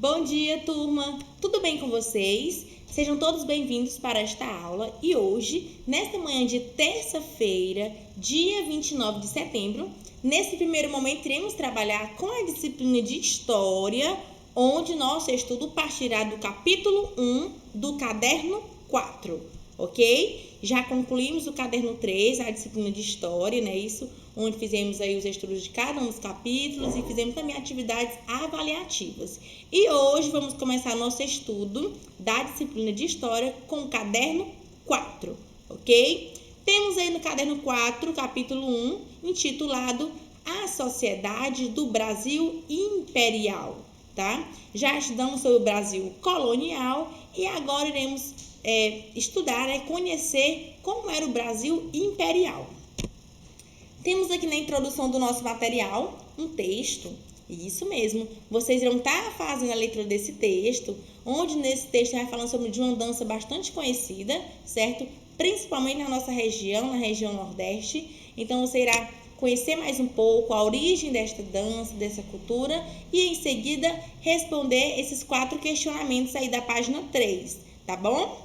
Bom dia, turma! Tudo bem com vocês? Sejam todos bem-vindos para esta aula e hoje, nesta manhã de terça-feira, dia 29 de setembro, nesse primeiro momento iremos trabalhar com a disciplina de História, onde nosso estudo partirá do capítulo 1 do caderno 4, ok? Já concluímos o caderno 3, a disciplina de História, né? Isso, onde fizemos aí os estudos de cada um dos capítulos e fizemos também atividades avaliativas. E hoje vamos começar nosso estudo da disciplina de História com o caderno 4, ok? Temos aí no caderno 4, capítulo 1, intitulado A Sociedade do Brasil Imperial, tá? Já estudamos sobre o Brasil colonial e agora iremos estudar, conhecer como era o Brasil imperial. Temos aqui na introdução do nosso material um texto, isso mesmo, vocês irão estar fazendo a leitura desse texto, onde nesse texto vai falando sobre uma dança bastante conhecida, certo? Principalmente na nossa região, na região Nordeste. Então, você irá conhecer mais um pouco a origem desta dança, dessa cultura, e em seguida responder esses 4 questionamentos aí da página 3, tá bom?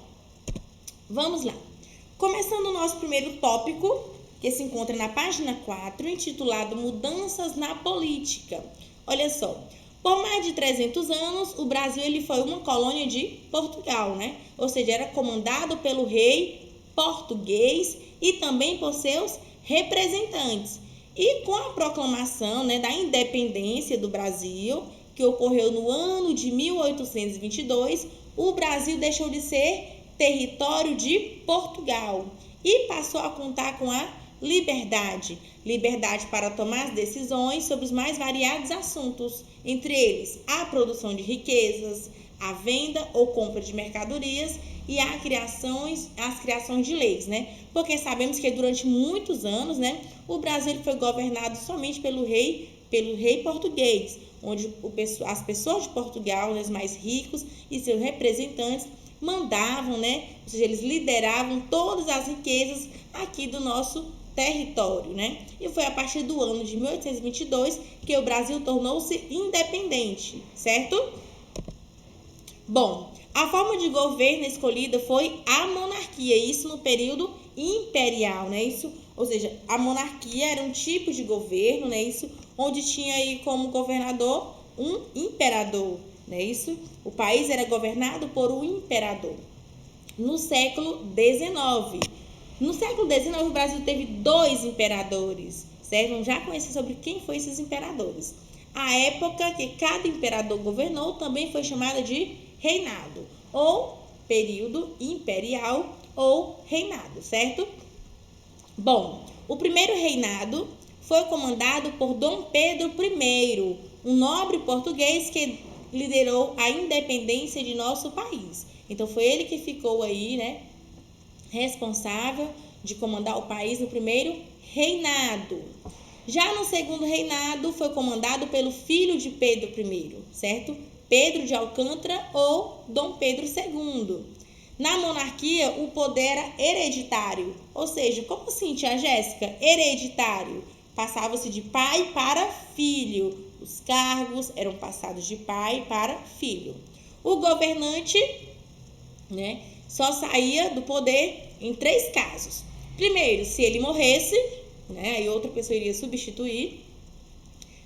Vamos lá. Começando o nosso primeiro tópico, que se encontra na página 4, intitulado Mudanças na Política. Olha só, por mais de 300 anos, o Brasil ele foi uma colônia de Portugal, né? Ou seja, era comandado pelo rei português e também por seus representantes. E com a proclamação, né, da independência do Brasil, que ocorreu no ano de 1822, o Brasil deixou de ser território de Portugal e passou a contar com a liberdade para tomar as decisões sobre os mais variados assuntos, entre eles a produção de riquezas, a venda ou compra de mercadorias e as criações de leis, né? Porque sabemos que durante muitos anos, né, o Brasil foi governado somente pelo rei português, onde as pessoas de Portugal, os mais ricos e seus representantes mandavam, né? Ou seja, eles lideravam todas as riquezas aqui do nosso território, né? E foi a partir do ano de 1822 que o Brasil tornou-se independente, certo? Bom, a forma de governo escolhida foi a monarquia, isso no período imperial, né? Isso, ou seja, a monarquia era um tipo de governo, né? Isso, onde tinha aí como governador um imperador, né? Isso, o país era governado por um imperador. No século XIX, o Brasil teve 2 imperadores, certo? Vamos já conhecer sobre quem foram esses imperadores. A época que cada imperador governou também foi chamada de reinado, ou período imperial ou reinado, certo? Bom, o primeiro reinado foi comandado por Dom Pedro I, um nobre português que liderou a independência de nosso país. Então, foi ele que ficou aí, né, responsável de comandar o país no primeiro reinado. Já no segundo reinado, foi comandado pelo filho de Pedro I, certo? Pedro de Alcântara ou Dom Pedro II. Na monarquia, o poder era hereditário. Ou seja, como assim, tia Jéssica? Hereditário. Passava-se de pai para filho. Os cargos eram passados de pai para filho. O governante, né, só saía do poder em 3 casos. Primeiro, se ele morresse, né, aí outra pessoa iria substituir.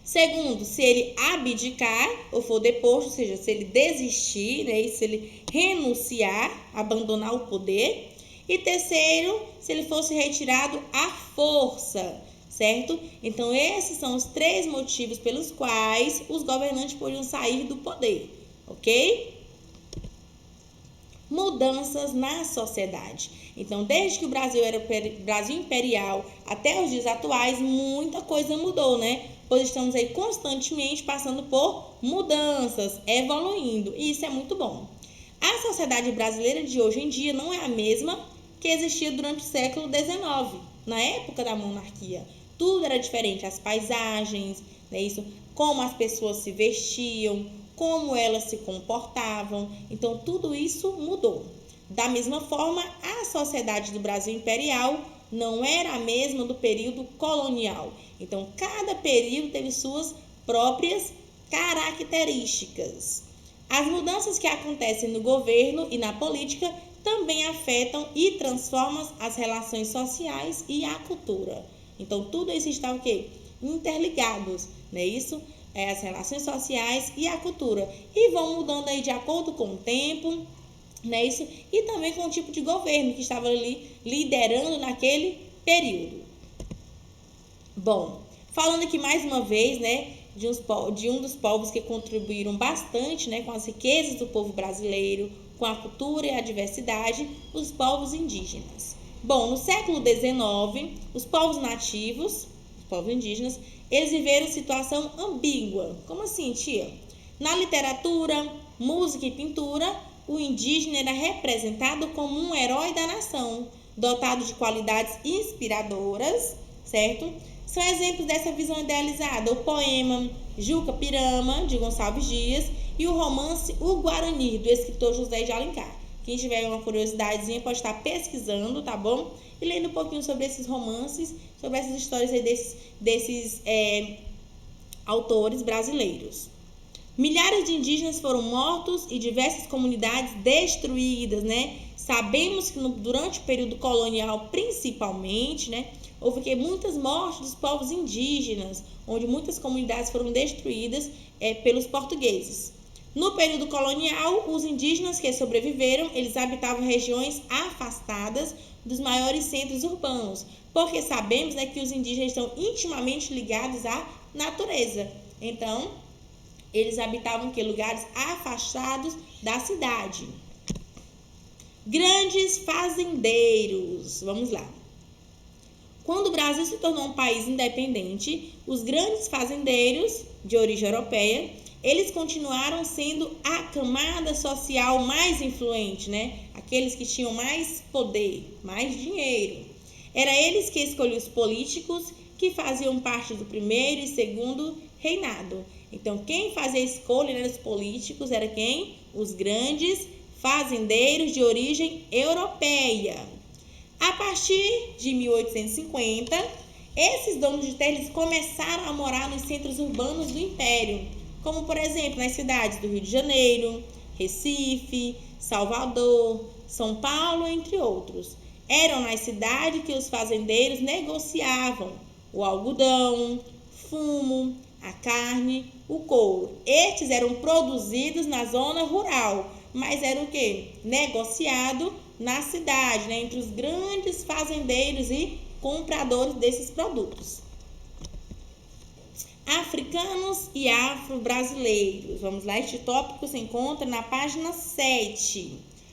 Segundo, se ele abdicar ou for deposto, ou seja, se ele desistir, né, e se ele renunciar, abandonar o poder. E terceiro, se ele fosse retirado à força, certo? Então, esses são os 3 motivos pelos quais os governantes podiam sair do poder, ok? Mudanças na sociedade. Então, desde que o Brasil era Brasil imperial até os dias atuais, muita coisa mudou, né? Pois estamos aí constantemente passando por mudanças, evoluindo, e isso é muito bom. A sociedade brasileira de hoje em dia não é a mesma que existia durante o século XIX, na época da monarquia. Tudo era diferente, as paisagens, né, isso, como as pessoas se vestiam, como elas se comportavam. Então, tudo isso mudou. Da mesma forma, a sociedade do Brasil imperial não era a mesma do período colonial. Então, cada período teve suas próprias características. As mudanças que acontecem no governo e na política também afetam e transformam as relações sociais e a cultura. Então, tudo isso está o quê? Interligados, não é isso? As relações sociais e a cultura. E vão mudando aí de acordo com o tempo, não é isso? E também com o tipo de governo que estava ali liderando naquele período. Bom, falando aqui mais uma vez, né, de um dos povos que contribuíram bastante, né, com as riquezas do povo brasileiro, com a cultura e a diversidade, os povos indígenas. Bom, no século XIX, os povos nativos, os povos indígenas, eles viveram situação ambígua. Como assim, tia? Na literatura, música e pintura, o indígena era representado como um herói da nação, dotado de qualidades inspiradoras, certo? São exemplos dessa visão idealizada: o poema Juca Pirama, de Gonçalves Dias, e o romance O Guarani, do escritor José de Alencar. Quem tiver uma curiosidadezinha pode estar pesquisando, tá bom? E lendo um pouquinho sobre esses romances, sobre essas histórias aí desses autores brasileiros. Milhares de indígenas foram mortos e diversas comunidades destruídas, né? Sabemos que durante o período colonial, principalmente, né, houve muitas mortes dos povos indígenas, onde muitas comunidades foram destruídas pelos portugueses. No período colonial, os indígenas que sobreviveram, eles habitavam regiões afastadas dos maiores centros urbanos, porque sabemos, né, que os indígenas estão intimamente ligados à natureza. Então, eles habitavam lugares afastados da cidade. Grandes fazendeiros. Vamos lá. Quando o Brasil se tornou um país independente, os grandes fazendeiros de origem europeia, eles continuaram sendo a camada social mais influente, né? Aqueles que tinham mais poder, mais dinheiro. Era eles que escolhiam os políticos que faziam parte do primeiro e segundo reinado. Então, quem fazia a escolha dos políticos era quem? Os grandes fazendeiros de origem europeia. A partir de 1850, esses donos de terra começaram a morar nos centros urbanos do Império, como, por exemplo, nas cidades do Rio de Janeiro, Recife, Salvador, São Paulo, entre outros. Eram nas cidades que os fazendeiros negociavam o algodão, fumo, a carne, o couro. Estes eram produzidos na zona rural, mas era o quê? Negociado na cidade, né? Entre os grandes fazendeiros e compradores desses produtos. Africanos e afro-brasileiros. Vamos lá, este tópico se encontra na página 7.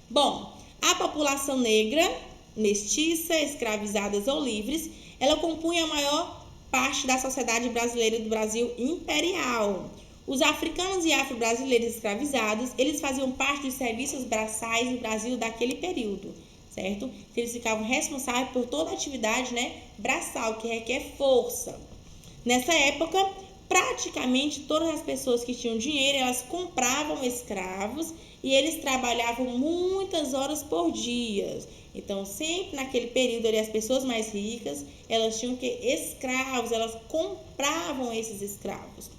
Bom, a população negra, mestiça, escravizadas ou livres, ela compunha a maior parte da sociedade brasileira do Brasil imperial. Os africanos e afro-brasileiros escravizados, eles faziam parte dos serviços braçais do Brasil daquele período, certo? Eles ficavam responsáveis por toda a atividade, né, braçal, que requer força. Nessa época, praticamente todas as pessoas que tinham dinheiro, elas compravam escravos e eles trabalhavam muitas horas por dia. Então, sempre naquele período ali, as pessoas mais ricas, elas tinham escravos, elas compravam esses escravos.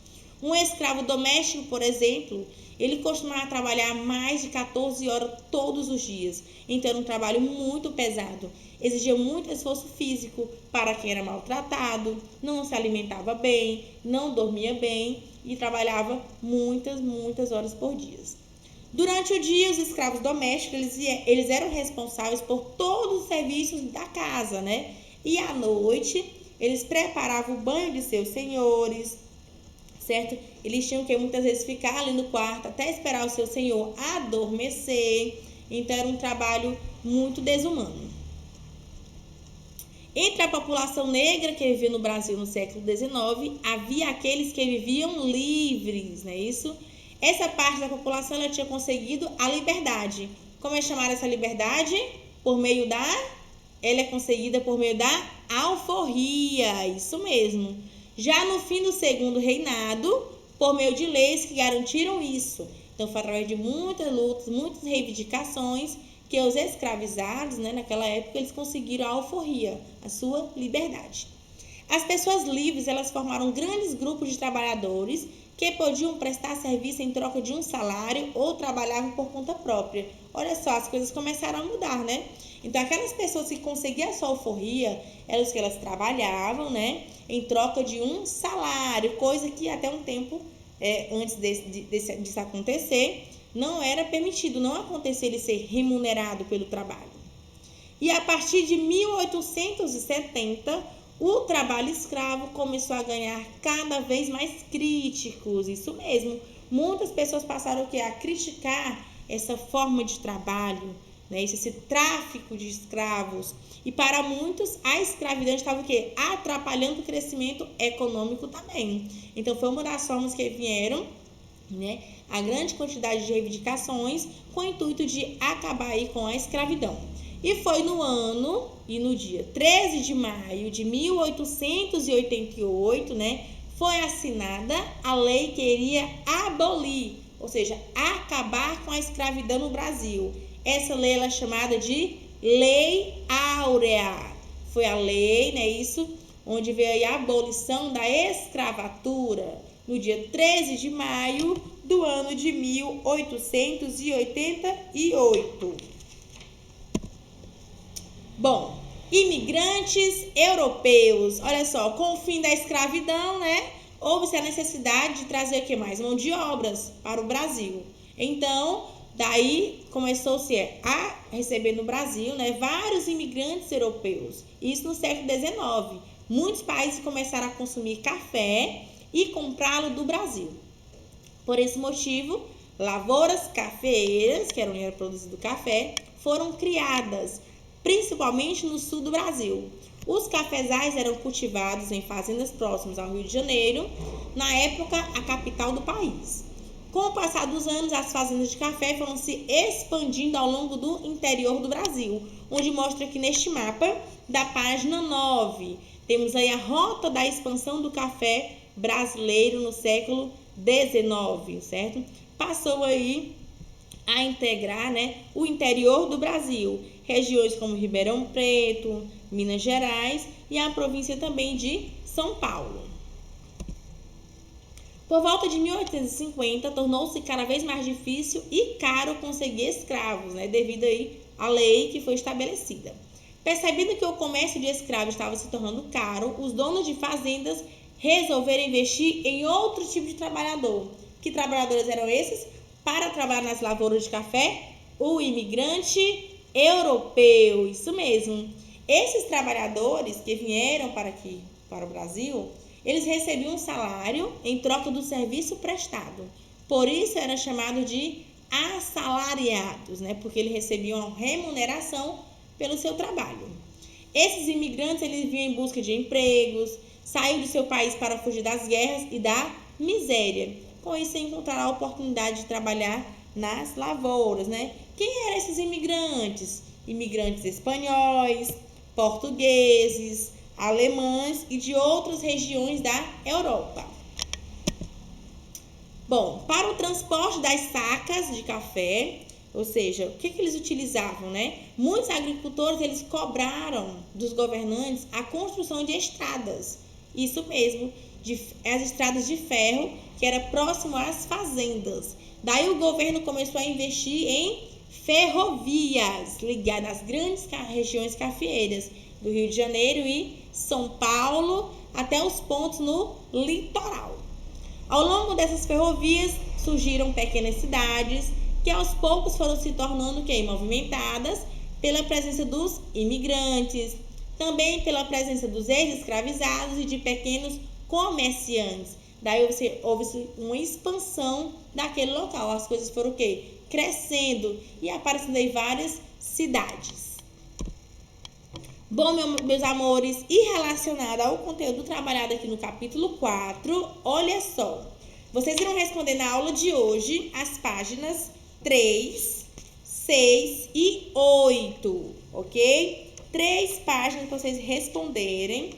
Um escravo doméstico, por exemplo, ele costumava trabalhar mais de 14 horas todos os dias. Então, era um trabalho muito pesado. Exigia muito esforço físico para quem era maltratado, não se alimentava bem, não dormia bem e trabalhava muitas horas por dia. Durante o dia, os escravos domésticos, eles eram responsáveis por todos os serviços da casa, né? E à noite, eles preparavam o banho de seus senhores, certo? Eles tinham que muitas vezes ficar ali no quarto até esperar o seu senhor adormecer. Então, era um trabalho muito desumano. Entre a população negra que vivia no Brasil no século XIX, havia aqueles que viviam livres, não é isso? Essa parte da população ela tinha conseguido a liberdade. Como é chamada essa liberdade? Ela é conseguida por meio da alforria, isso mesmo. Já no fim do segundo reinado, por meio de leis que garantiram isso. Então, foi através de muitas lutas, muitas reivindicações, que os escravizados, né, naquela época, eles conseguiram a alforria, a sua liberdade. As pessoas livres, elas formaram grandes grupos de trabalhadores que podiam prestar serviço em troca de um salário ou trabalhavam por conta própria. Olha só, as coisas começaram a mudar, né? Então, aquelas pessoas que conseguiam a sua alforria, eram os que elas trabalhavam, né? Em troca de um salário, coisa que até um tempo antes disso acontecer, não era permitido, não acontecia ele ser remunerado pelo trabalho. E a partir de 1870, o trabalho escravo começou a ganhar cada vez mais críticos, isso mesmo. Muitas pessoas passaram a criticar essa forma de trabalho, né? Esse tráfico de escravos. E para muitos, a escravidão estava atrapalhando o crescimento econômico também. Então, foi uma das formas que vieram, né, a grande quantidade de reivindicações com o intuito de acabar aí com a escravidão. E foi no ano e no dia 13 de maio de 1888, né, foi assinada a lei que iria abolir, ou seja, acabar com a escravidão no Brasil. Essa lei ela é chamada de Lei Áurea. Foi a lei, né, isso, onde veio aí a abolição da escravatura no dia 13 de maio do ano de 1888. Bom, imigrantes europeus. Olha só, com o fim da escravidão, né, houve-se a necessidade de trazer mais mão de obras para o Brasil. Então, daí começou-se a receber no Brasil, né, vários imigrantes europeus. Isso no século XIX. Muitos países começaram a consumir café e comprá-lo do Brasil. Por esse motivo, lavouras cafeeiras, que era onde era produzido café, foram criadas, principalmente no sul do Brasil. Os cafezais eram cultivados em fazendas próximas ao Rio de Janeiro, na época a capital do país. Com o passar dos anos, as fazendas de café foram se expandindo ao longo do interior do Brasil, onde mostra aqui neste mapa da página 9. Temos aí a rota da expansão do café brasileiro no século XIX, certo? Passou aí a integrar, né, o interior do Brasil, regiões como Ribeirão Preto, Minas Gerais e a província também de São Paulo. Por volta de 1850, tornou-se cada vez mais difícil e caro conseguir escravos, né, devido aí à lei que foi estabelecida. Percebendo que o comércio de escravos estava se tornando caro, os donos de fazendas resolveram investir em outro tipo de trabalhador. Que trabalhadores eram esses? Para trabalhar nas lavouras de café, o imigrante europeu, isso mesmo. Esses trabalhadores que vieram para o Brasil, eles recebiam um salário em troca do serviço prestado. Por isso era chamado de assalariados, né? Porque eles recebiam remuneração pelo seu trabalho. Esses imigrantes, eles vinham em busca de empregos, saíram do seu país para fugir das guerras e da miséria. Com isso, encontraram a oportunidade de trabalhar nas lavouras, né? Quem eram esses imigrantes? Imigrantes espanhóis, portugueses, alemães e de outras regiões da Europa. Bom, para o transporte das sacas de café, ou seja, o que eles utilizavam, né? Muitos agricultores, eles cobraram dos governantes a construção de estradas. Isso mesmo, as estradas de ferro, que era próximo às fazendas. Daí o governo começou a investir em ferrovias ligadas às grandes regiões cafeeiras do Rio de Janeiro e São Paulo, até os pontos no litoral. Ao longo dessas ferrovias surgiram pequenas cidades que aos poucos foram se tornando movimentadas pela presença dos imigrantes, também pela presença dos ex-escravizados e de pequenos comerciantes. Daí houve uma expansão daquele local. As coisas foram crescendo e aparecendo aí várias cidades. Bom, meus amores, e relacionado ao conteúdo trabalhado aqui no capítulo 4, olha só. Vocês irão responder na aula de hoje as páginas 3, 6 e 8, ok? 3 páginas para vocês responderem.